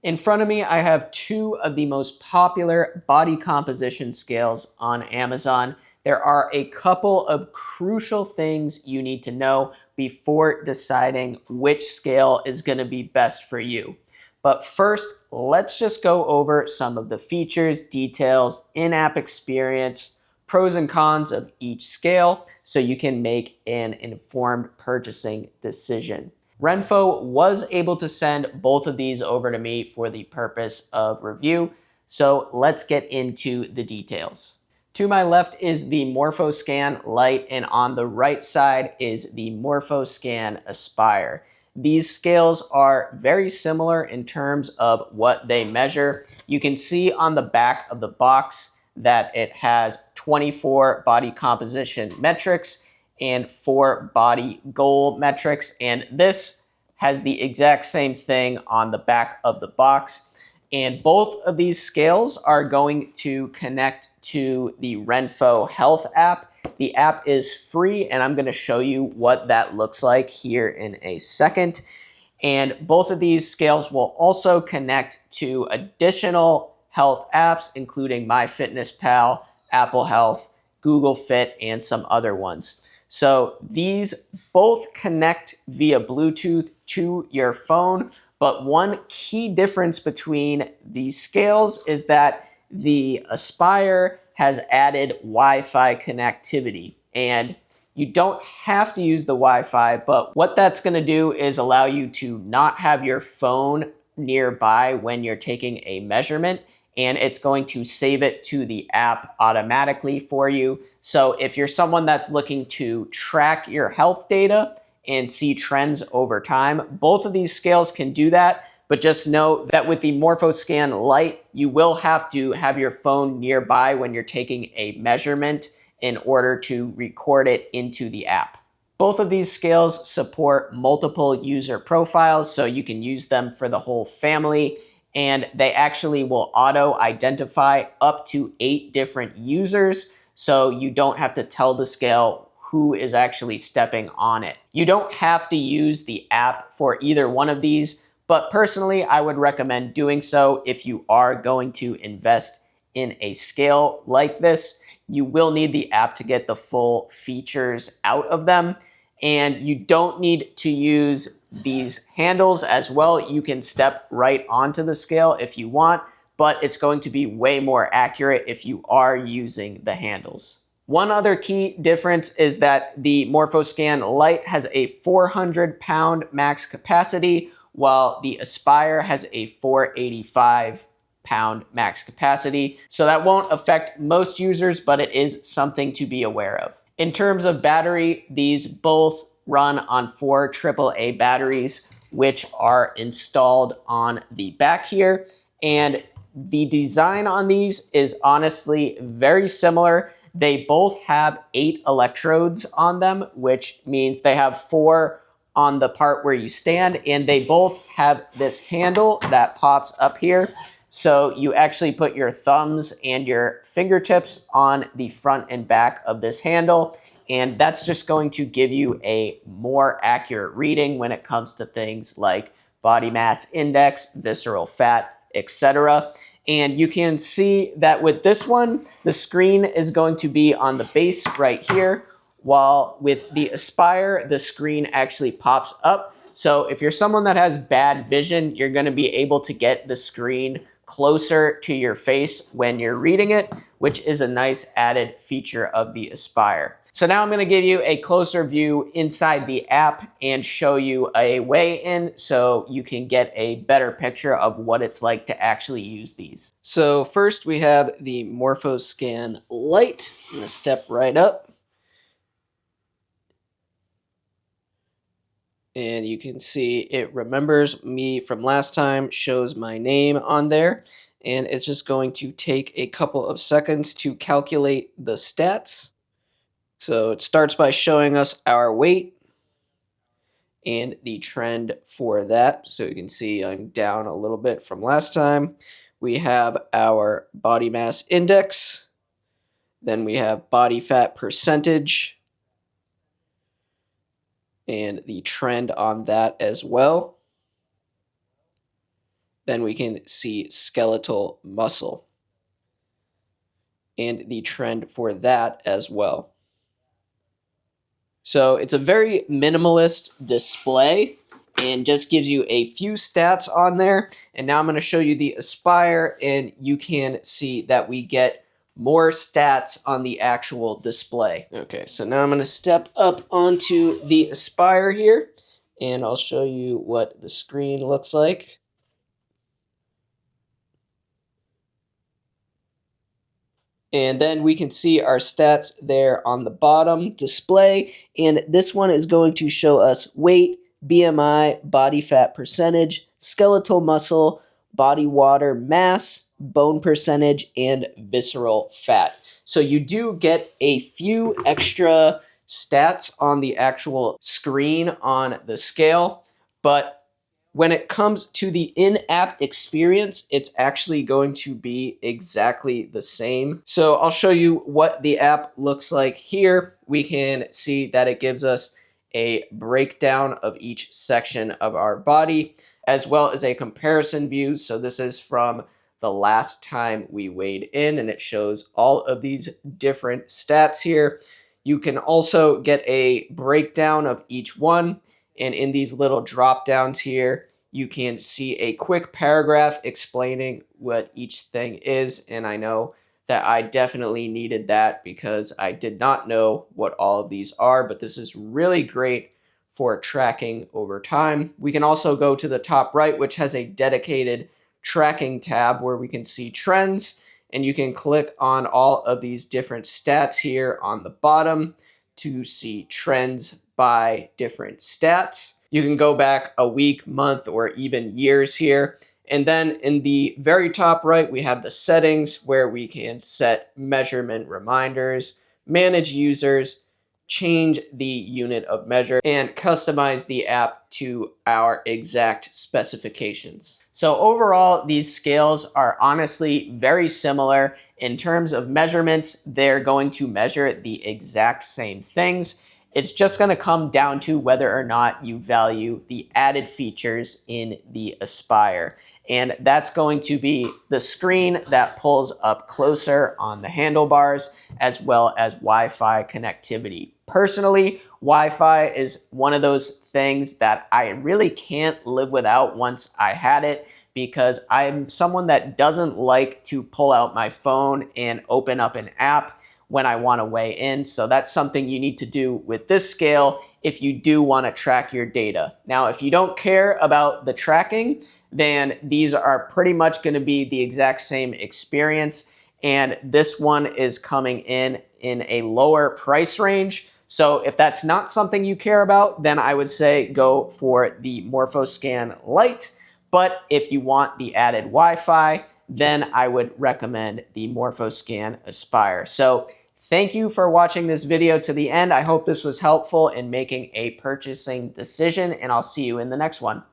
In front of me, I have two of the most popular body composition scales on Amazon. There are a couple of crucial things you need to know before deciding which scale is going to be best for you. But first, let's just go over some of the features, details, in-app experience, pros and cons of each scale so you can make an informed purchasing decision. Renpho was able to send both of these over to me for the purpose of review, so let's get into the details. To my left is the MorphoScan Lite, and on the right side is the MorphoScan Aspire. These scales are very similar in terms of what they measure. You can see on the back of the box that it has 24 body composition metrics and 4 body goal metrics, and this has the exact same thing on the back of the box. And both of these scales are going to connect to the Renpho Health app. The app is free, and I'm going to show you what that looks like here in a second. And both of these scales will also connect to additional health apps, including MyFitnessPal, Apple Health, Google Fit, and some other ones. So these both connect via Bluetooth to your phone, but one key difference between these scales is that the Aspire has added Wi-Fi connectivity. And you don't have to use the Wi-Fi, but what that's going to do is allow you to not have your phone nearby when you're taking a measurement, and it's going to save it to the app automatically for you. So if you're someone that's looking to track your health data and see trends over time, both of these scales can do that. But just know that with the MorphoScan Lite, you will have to have your phone nearby when you're taking a measurement in order to record it into the app. Both of these scales support multiple user profiles, so you can use them for the whole family. And they actually will auto-identify up to 8 different users, so you don't have to tell the scale who is actually stepping on it. You don't have to use the app for either one of these, but personally, I would recommend doing so if you are going to invest in a scale like this. You will need the app to get the full features out of them. And you don't need to use these handles as well. You can step right onto the scale if you want, but it's going to be way more accurate if you are using the handles. One other key difference is that the MorphoScan Lite has a 400-pound max capacity, while the Aspire has a 485-pound max capacity. So that won't affect most users, but it is something to be aware of. In terms of battery, these both run on 4 AAA batteries, which are installed on the back here. And the design on these is honestly very similar. They both have 8 electrodes on them, which means they have 4 on the part where you stand, and they both have this handle that pops up here. So you actually put your thumbs and your fingertips on the front and back of this handle, and that's just going to give you a more accurate reading when it comes to things like body mass index, visceral fat, etc. And you can see that with this one, the screen is going to be on the base right here, while with the Aspire, the screen actually pops up. So if you're someone that has bad vision, you're going to be able to get the screen closer to your face when you're reading it, which is a nice added feature of the Aspire. So now I'm going to give you a closer view inside the app and show you a weigh-in so you can get a better picture of what it's like to actually use these. So first we have the MorphoScan Lite. I'm going to step right up. And you can see it remembers me from last time, shows my name on there, and it's just going to take a couple of seconds to calculate the stats. So it starts by showing us our weight and the trend for that. So you can see I'm down a little bit from last time. We have our body mass index, then we have body fat percentage, and the trend on that as well. then we can see skeletal muscle and the trend for that as well. So it's a very minimalist display and just gives you a few stats on there. And now I'm going to show you the Aspire, and you can see that we get more stats on the actual display. Okay, so now I'm going to step up onto the Aspire here, and I'll show you what the screen looks like. And then we can see our stats there on the bottom display. And this one is going to show us weight, BMI, body fat percentage, skeletal muscle, body water mass, bone percentage, and visceral fat. So you do get a few extra stats on the actual screen on the scale, but when it comes to the in-app experience, it's actually going to be exactly the same. So I'll show you what the app looks like here. We can see that it gives us a breakdown of each section of our body, as well as a comparison view. So this is from the last time we weighed in, and it shows all of these different stats here. You can also get a breakdown of each one. And in these little drop downs here, you can see a quick paragraph explaining what each thing is. And I know that I definitely needed that because I did not know what all of these are, but this is really great for tracking over time. We can also go to the top right, which has a dedicated tracking tab where we can see trends, and you can click on all of these different stats here on the bottom to see trends by different stats. You can go back a week, month, or even years here. And then in the very top right, we have the settings where we can set measurement reminders, manage users, change the unit of measure, and customize the app to our exact specifications. So overall, these scales are honestly very similar. In terms of measurements, they're going to measure the exact same things. It's just going to come down to whether or not you value the added features in the Aspire. And that's going to be the screen that pulls up closer on the handlebars, as well as Wi-Fi connectivity. Personally, Wi-Fi is one of those things that I really can't live without once I had it, because I'm someone that doesn't like to pull out my phone and open up an app when I want to weigh in. So that's something you need to do with this scale if you do want to track your data. Now, if you don't care about the tracking, then these are pretty much going to be the exact same experience. And this one is coming in a lower price range. So if that's not something you care about, then I would say go for the MorphoScan Lite. But if you want the added Wi-Fi, then I would recommend the MorphoScan Aspire. So thank you for watching this video to the end. I hope this was helpful in making a purchasing decision, and I'll see you in the next one.